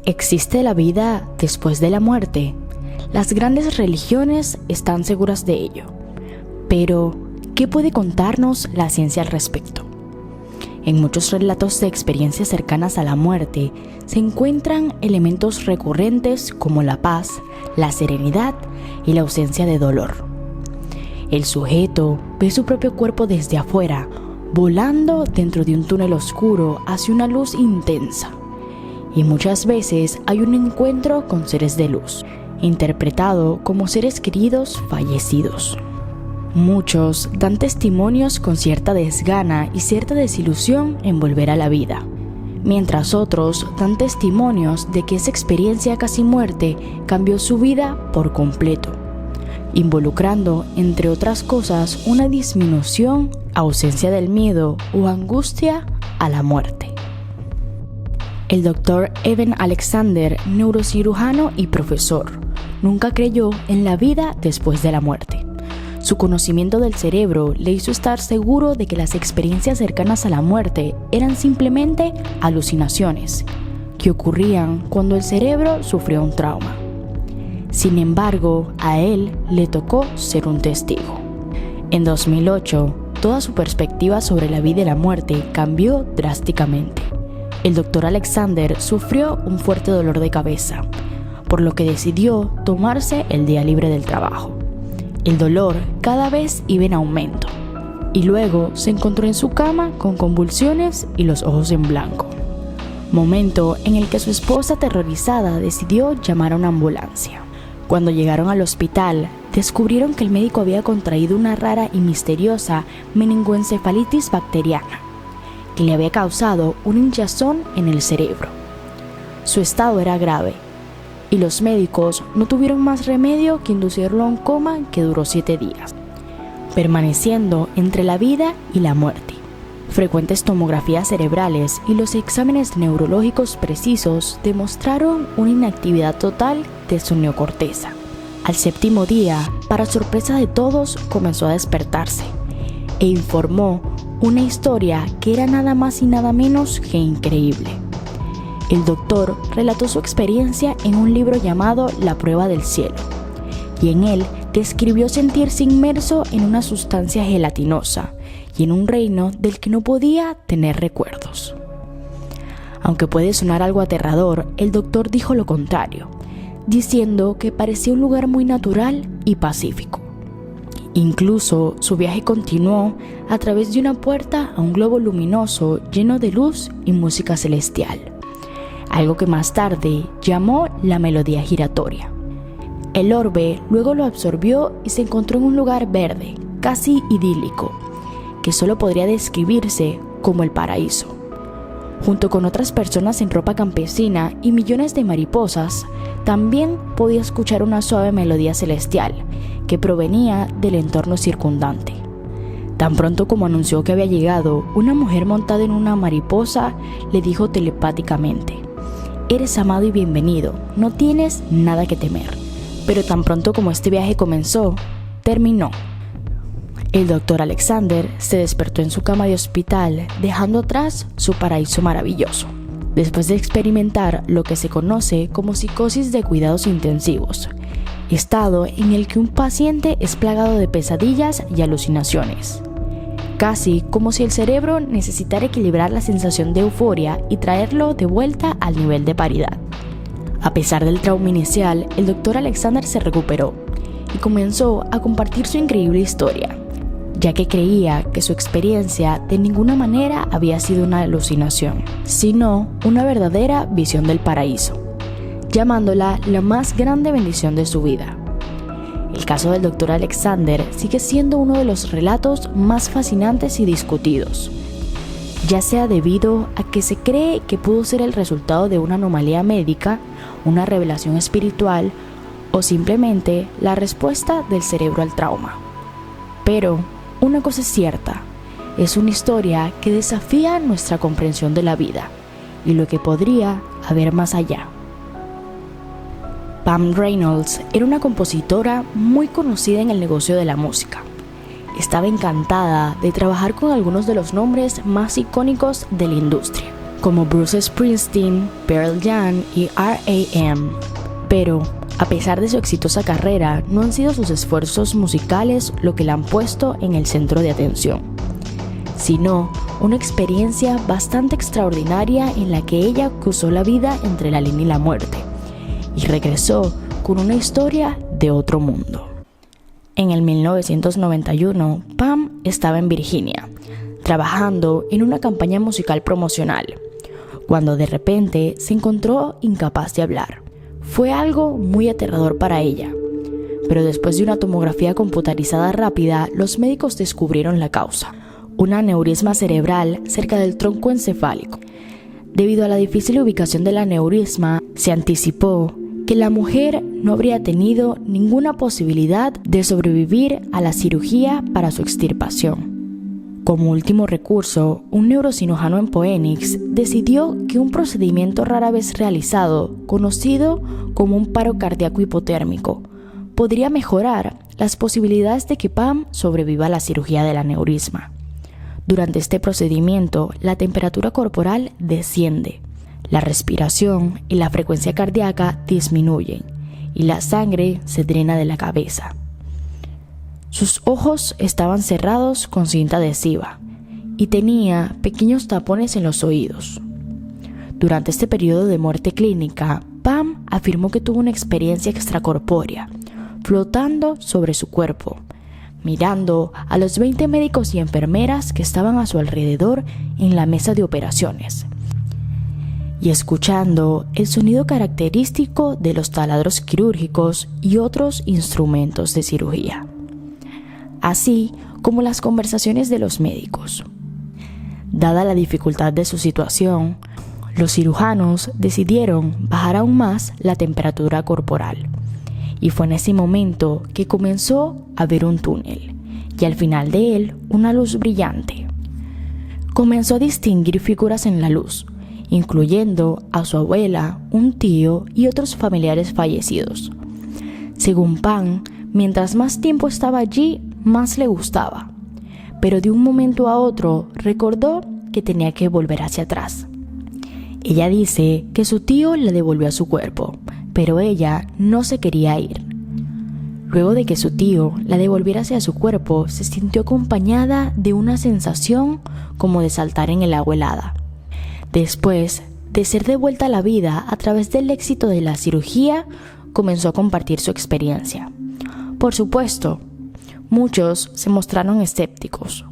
¿Existe la vida después de la muerte? Las grandes religiones están seguras de ello. Pero, ¿qué puede contarnos la ciencia al respecto? En muchos relatos de experiencias cercanas a la muerte se encuentran elementos recurrentes como la paz, la serenidad y la ausencia de dolor. El sujeto ve su propio cuerpo desde afuera, volando dentro de un túnel oscuro hacia una luz intensa. Y muchas veces hay un encuentro con seres de luz, interpretado como seres queridos fallecidos. Muchos dan testimonios con cierta desgana y cierta desilusión en volver a la vida, mientras otros dan testimonios de que esa experiencia casi muerte cambió su vida por completo, involucrando, entre otras cosas, una disminución, ausencia del miedo o angustia a la muerte. El Dr. Eben Alexander, neurocirujano y profesor, nunca creyó en la vida después de la muerte. Su conocimiento del cerebro le hizo estar seguro de que las experiencias cercanas a la muerte eran simplemente alucinaciones que ocurrían cuando el cerebro sufrió un trauma. Sin embargo, a él le tocó ser un testigo. En 2008, toda su perspectiva sobre la vida y la muerte cambió drásticamente. El Dr. Alexander sufrió un fuerte dolor de cabeza, por lo que decidió tomarse el día libre del trabajo. El dolor cada vez iba en aumento, y luego se encontró en su cama con convulsiones y los ojos en blanco. Momento en el que su esposa, aterrorizada, decidió llamar a una ambulancia. Cuando llegaron al hospital, descubrieron que el médico había contraído una rara y misteriosa meningoencefalitis bacteriana, que le había causado una hinchazón en el cerebro. Su estado era grave, y los médicos no tuvieron más remedio que inducirlo a un coma que duró 7 días, permaneciendo entre la vida y la muerte. Frecuentes tomografías cerebrales y los exámenes neurológicos precisos demostraron una inactividad total de su neocorteza. Al 7º día, para sorpresa de todos, comenzó a despertarse e informó una historia que era nada más y nada menos que increíble. El doctor relató su experiencia en un libro llamado La prueba del cielo, y en él describió sentirse inmerso en una sustancia gelatinosa y en un reino del que no podía tener recuerdos. Aunque puede sonar algo aterrador, el doctor dijo lo contrario, diciendo que parecía un lugar muy natural y pacífico. Incluso su viaje continuó a través de una puerta a un globo luminoso lleno de luz y música celestial, algo que más tarde llamó la melodía giratoria. El orbe luego lo absorbió y se encontró en un lugar verde, casi idílico, que solo podría describirse como el paraíso. Junto con otras personas en ropa campesina y millones de mariposas, también podía escuchar una suave melodía celestial que provenía del entorno circundante. Tan pronto como anunció que había llegado, una mujer montada en una mariposa le dijo telepáticamente: «Eres amado y bienvenido, no tienes nada que temer». Pero tan pronto como este viaje comenzó, terminó. El Dr. Alexander se despertó en su cama de hospital, dejando atrás su paraíso maravilloso, después de experimentar lo que se conoce como psicosis de cuidados intensivos, estado en el que un paciente es plagado de pesadillas y alucinaciones, casi como si el cerebro necesitara equilibrar la sensación de euforia y traerlo de vuelta al nivel de paridad. A pesar del trauma inicial, el Dr. Alexander se recuperó y comenzó a compartir su increíble historia, ya que creía que su experiencia de ninguna manera había sido una alucinación, sino una verdadera visión del paraíso, llamándola la más grande bendición de su vida. El caso del Dr. Alexander sigue siendo uno de los relatos más fascinantes y discutidos, ya sea debido a que se cree que pudo ser el resultado de una anomalía médica, una revelación espiritual o simplemente la respuesta del cerebro al trauma. Pero una cosa es cierta, es una historia que desafía nuestra comprensión de la vida y lo que podría haber más allá. Pam Reynolds era una compositora muy conocida en el negocio de la música. Estaba encantada de trabajar con algunos de los nombres más icónicos de la industria, como Bruce Springsteen, Pearl Jam y R.A.M. Pero, a pesar de su exitosa carrera, no han sido sus esfuerzos musicales lo que la han puesto en el centro de atención, sino una experiencia bastante extraordinaria en la que ella cruzó la vida entre la línea y la muerte, y regresó con una historia de otro mundo. En el 1991, Pam estaba en Virginia, trabajando en una campaña musical promocional, cuando de repente se encontró incapaz de hablar. Fue algo muy aterrador para ella, pero después de una tomografía computarizada rápida, los médicos descubrieron la causa: un aneurisma cerebral cerca del tronco encefálico. Debido a la difícil ubicación del aneurisma, se anticipó que la mujer no habría tenido ninguna posibilidad de sobrevivir a la cirugía para su extirpación. Como último recurso, un neurocirujano en Phoenix decidió que un procedimiento rara vez realizado, conocido como un paro cardíaco hipotérmico, podría mejorar las posibilidades de que Pam sobreviva a la cirugía del aneurisma. Durante este procedimiento, la temperatura corporal desciende, la respiración y la frecuencia cardíaca disminuyen y la sangre se drena de la cabeza. Sus ojos estaban cerrados con cinta adhesiva y tenía pequeños tapones en los oídos. Durante este periodo de muerte clínica, Pam afirmó que tuvo una experiencia extracorpórea, flotando sobre su cuerpo, mirando a los 20 médicos y enfermeras que estaban a su alrededor en la mesa de operaciones, y escuchando el sonido característico de los taladros quirúrgicos y otros instrumentos de cirugía, así como las conversaciones de los médicos. Dada la dificultad de su situación, los cirujanos decidieron bajar aún más la temperatura corporal, y fue en ese momento que comenzó a ver un túnel, y al final de él una luz brillante. Comenzó a distinguir figuras en la luz, incluyendo a su abuela, un tío y otros familiares fallecidos. Según Pam, mientras más tiempo estaba allí, más le gustaba, pero de un momento a otro recordó que tenía que volver hacia atrás. Ella dice que su tío la devolvió a su cuerpo, pero ella no se quería ir. Luego de que su tío la devolviera hacia su cuerpo, se sintió acompañada de una sensación como de saltar en el agua helada. Después de ser devuelta a la vida a través del éxito de la cirugía, comenzó a compartir su experiencia. Por supuesto, muchos se mostraron escépticos,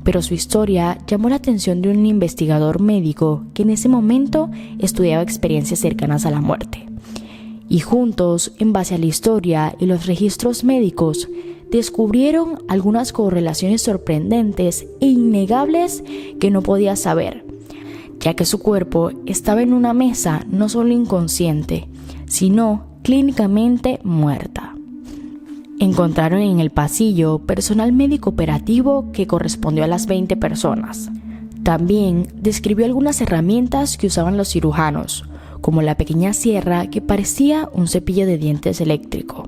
pero su historia llamó la atención de un investigador médico que en ese momento estudiaba experiencias cercanas a la muerte. Y juntos, en base a la historia y los registros médicos, descubrieron algunas correlaciones sorprendentes e innegables que no podía saber, ya que su cuerpo estaba en una mesa no solo inconsciente, sino clínicamente muerta. Encontraron en el pasillo personal médico operativo que correspondió a las 20 personas. También describió algunas herramientas que usaban los cirujanos, como la pequeña sierra que parecía un cepillo de dientes eléctrico,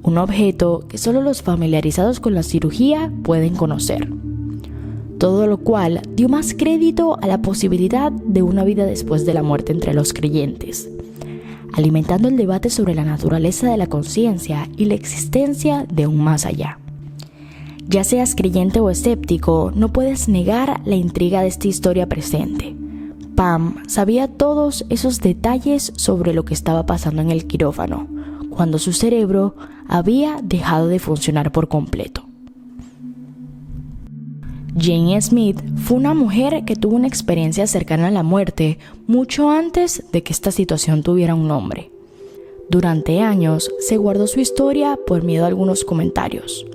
un objeto que solo los familiarizados con la cirugía pueden conocer. Todo lo cual dio más crédito a la posibilidad de una vida después de la muerte entre los creyentes, alimentando el debate sobre la naturaleza de la conciencia y la existencia de un más allá. Ya seas creyente o escéptico, no puedes negar la intriga de esta historia presente. Pam sabía todos esos detalles sobre lo que estaba pasando en el quirófano, cuando su cerebro había dejado de funcionar por completo. Jane Smith fue una mujer que tuvo una experiencia cercana a la muerte mucho antes de que esta situación tuviera un nombre. Durante años se guardó su historia por miedo a algunos comentarios,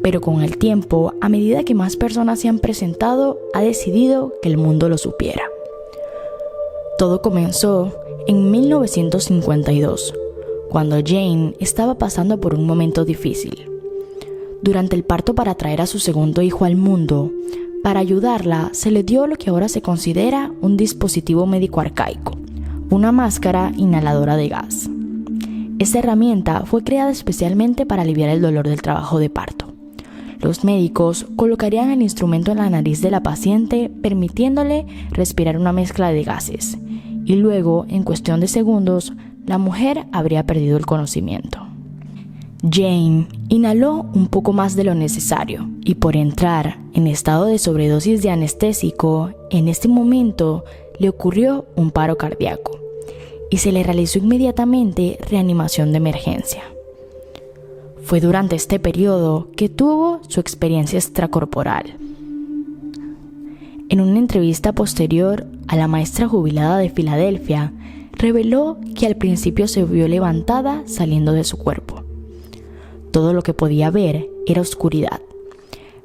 pero con el tiempo, a medida que más personas se han presentado, ha decidido que el mundo lo supiera. Todo comenzó en 1952, cuando Jane estaba pasando por un momento difícil. Durante el parto para traer a su segundo hijo al mundo, para ayudarla se le dio lo que ahora se considera un dispositivo médico arcaico, una máscara inhaladora de gas. Esta herramienta fue creada especialmente para aliviar el dolor del trabajo de parto. Los médicos colocarían el instrumento en la nariz de la paciente, permitiéndole respirar una mezcla de gases, y luego, en cuestión de segundos, la mujer habría perdido el conocimiento. Jane inhaló un poco más de lo necesario y por entrar en estado de sobredosis de anestésico, en este momento le ocurrió un paro cardíaco y se le realizó inmediatamente reanimación de emergencia. Fue durante este periodo que tuvo su experiencia extracorporal. En una entrevista posterior a la maestra jubilada de Filadelfia, reveló que al principio se vio levantada saliendo de su cuerpo. Todo lo que podía ver era oscuridad,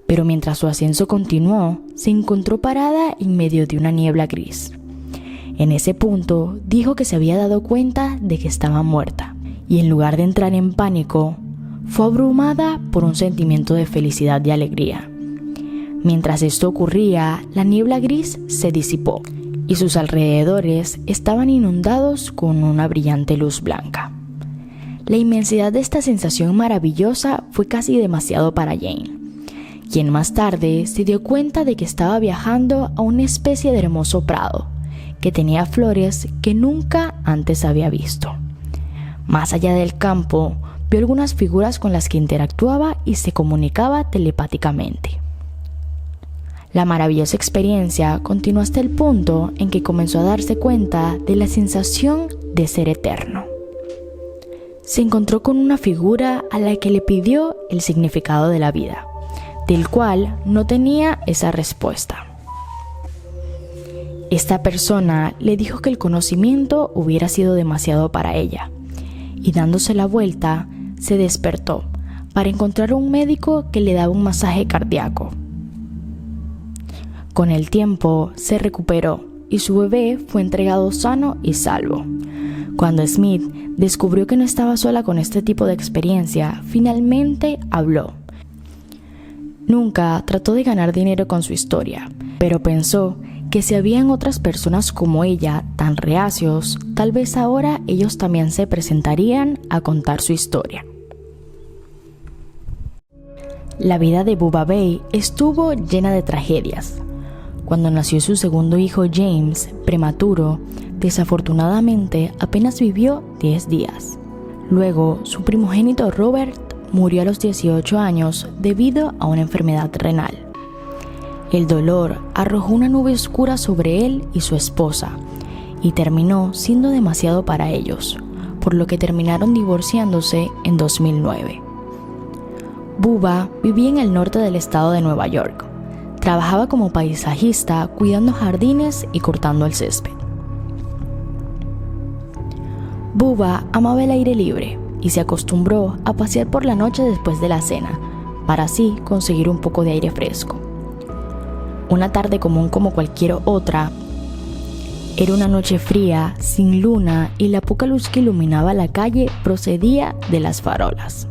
pero mientras su ascenso continuó, se encontró parada en medio de una niebla gris. En ese punto, dijo que se había dado cuenta de que estaba muerta, y en lugar de entrar en pánico, fue abrumada por un sentimiento de felicidad y alegría. Mientras esto ocurría, la niebla gris se disipó, y sus alrededores estaban inundados con una brillante luz blanca. La inmensidad de esta sensación maravillosa fue casi demasiado para Jane, quien más tarde se dio cuenta de que estaba viajando a una especie de hermoso prado, que tenía flores que nunca antes había visto. Más allá del campo, vio algunas figuras con las que interactuaba y se comunicaba telepáticamente. La maravillosa experiencia continuó hasta el punto en que comenzó a darse cuenta de la sensación de ser eterno. Se encontró con una figura a la que le pidió el significado de la vida, del cual no tenía esa respuesta. Esta persona le dijo que el conocimiento hubiera sido demasiado para ella, y dándose la vuelta, se despertó para encontrar un médico que le daba un masaje cardíaco. Con el tiempo se recuperó y su bebé fue entregado sano y salvo. Cuando Smith descubrió que no estaba sola con este tipo de experiencia, finalmente habló. Nunca trató de ganar dinero con su historia, pero pensó que si habían otras personas como ella tan reacios, tal vez ahora ellos también se presentarían a contar su historia. La vida de Bubba Bay estuvo llena de tragedias. Cuando nació su segundo hijo James, prematuro, desafortunadamente apenas vivió 10 días. Luego, su primogénito Robert murió a los 18 años debido a una enfermedad renal. El dolor arrojó una nube oscura sobre él y su esposa, y terminó siendo demasiado para ellos, por lo que terminaron divorciándose en 2009. Bubba vivía en el norte del estado de Nueva York. Trabajaba como paisajista, cuidando jardines y cortando el césped. Bubba amaba el aire libre y se acostumbró a pasear por la noche después de la cena, para así conseguir un poco de aire fresco. Una tarde común como cualquier otra, era una noche fría, sin luna, y la poca luz que iluminaba la calle procedía de las farolas.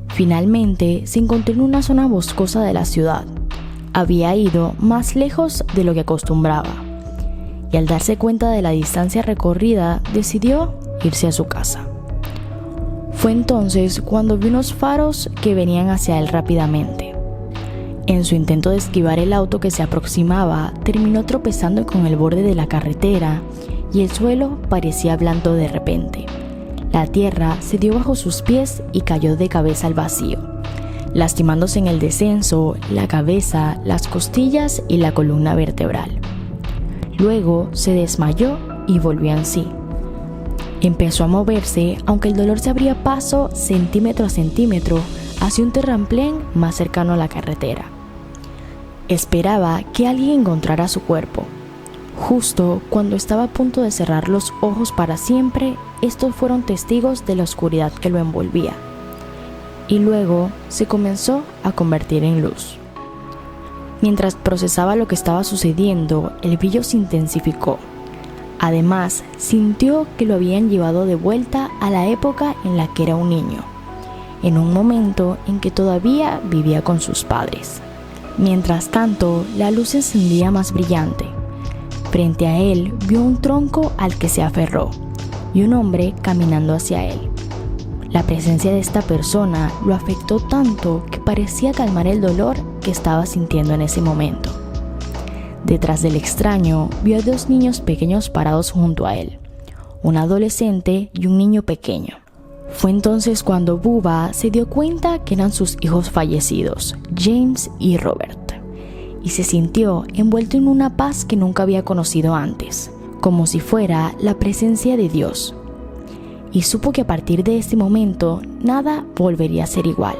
Finalmente se encontró en una zona boscosa de la ciudad. Había ido más lejos de lo que acostumbraba, y al darse cuenta de la distancia recorrida, decidió irse a su casa. Fue entonces cuando vio unos faros que venían hacia él rápidamente. En su intento de esquivar el auto que se aproximaba, terminó tropezando con el borde de la carretera y el suelo parecía blando de repente. La tierra se dio bajo sus pies y cayó de cabeza al vacío, lastimándose en el descenso, la cabeza, las costillas y la columna vertebral. Luego se desmayó y volvió en sí. Empezó a moverse, aunque el dolor se abría paso centímetro a centímetro hacia un terraplén más cercano a la carretera. Esperaba que alguien encontrara su cuerpo. Justo cuando estaba a punto de cerrar los ojos para siempre, estos fueron testigos de la oscuridad que lo envolvía. Y luego se comenzó a convertir en luz. Mientras procesaba lo que estaba sucediendo, el brillo se intensificó. Además, sintió que lo habían llevado de vuelta a la época en la que era un niño, en un momento en que todavía vivía con sus padres. Mientras tanto, la luz se encendía más brillante. Frente a él vio un tronco al que se aferró y un hombre caminando hacia él. La presencia de esta persona lo afectó tanto que parecía calmar el dolor que estaba sintiendo en ese momento. Detrás del extraño vio a 2 niños pequeños parados junto a él, un adolescente y un niño pequeño. Fue entonces cuando Bubba se dio cuenta que eran sus hijos fallecidos, James y Robert, y se sintió envuelto en una paz que nunca había conocido antes, como si fuera la presencia de Dios. Y supo que a partir de ese momento nada volvería a ser igual.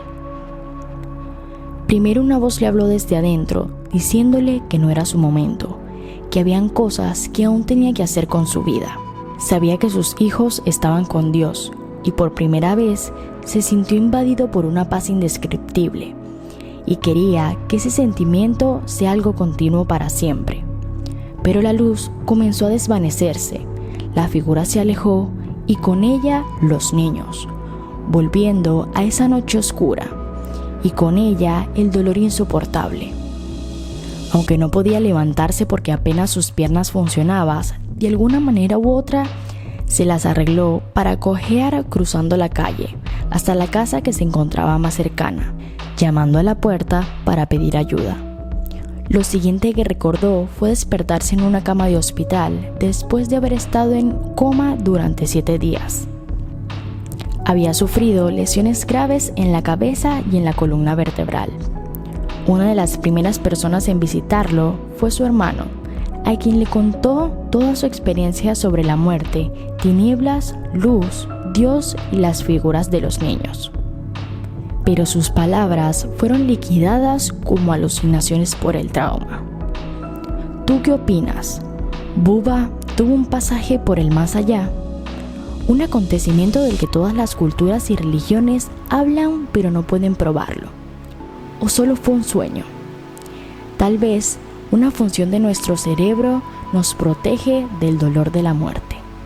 Primero una voz le habló desde adentro, diciéndole que no era su momento, que habían cosas que aún tenía que hacer con su vida. Sabía que sus hijos estaban con Dios y por primera vez se sintió invadido por una paz indescriptible y quería que ese sentimiento sea algo continuo para siempre. Pero la luz comenzó a desvanecerse, la figura se alejó y con ella los niños, volviendo a esa noche oscura y con ella el dolor insoportable. Aunque no podía levantarse porque apenas sus piernas funcionaban, de alguna manera u otra se las arregló para cojear cruzando la calle hasta la casa que se encontraba más cercana, llamando a la puerta para pedir ayuda. Lo siguiente que recordó fue despertarse en una cama de hospital después de haber estado en coma durante 7 días. Había sufrido lesiones graves en la cabeza y en la columna vertebral. Una de las primeras personas en visitarlo fue su hermano, a quien le contó toda su experiencia sobre la muerte, tinieblas, luz, Dios y las figuras de los niños. Pero sus palabras fueron liquidadas como alucinaciones por el trauma. ¿Tú qué opinas? ¿Bubba tuvo un pasaje por el más allá? Un acontecimiento del que todas las culturas y religiones hablan pero no pueden probarlo. ¿O solo fue un sueño? Tal vez una función de nuestro cerebro nos protege del dolor de la muerte.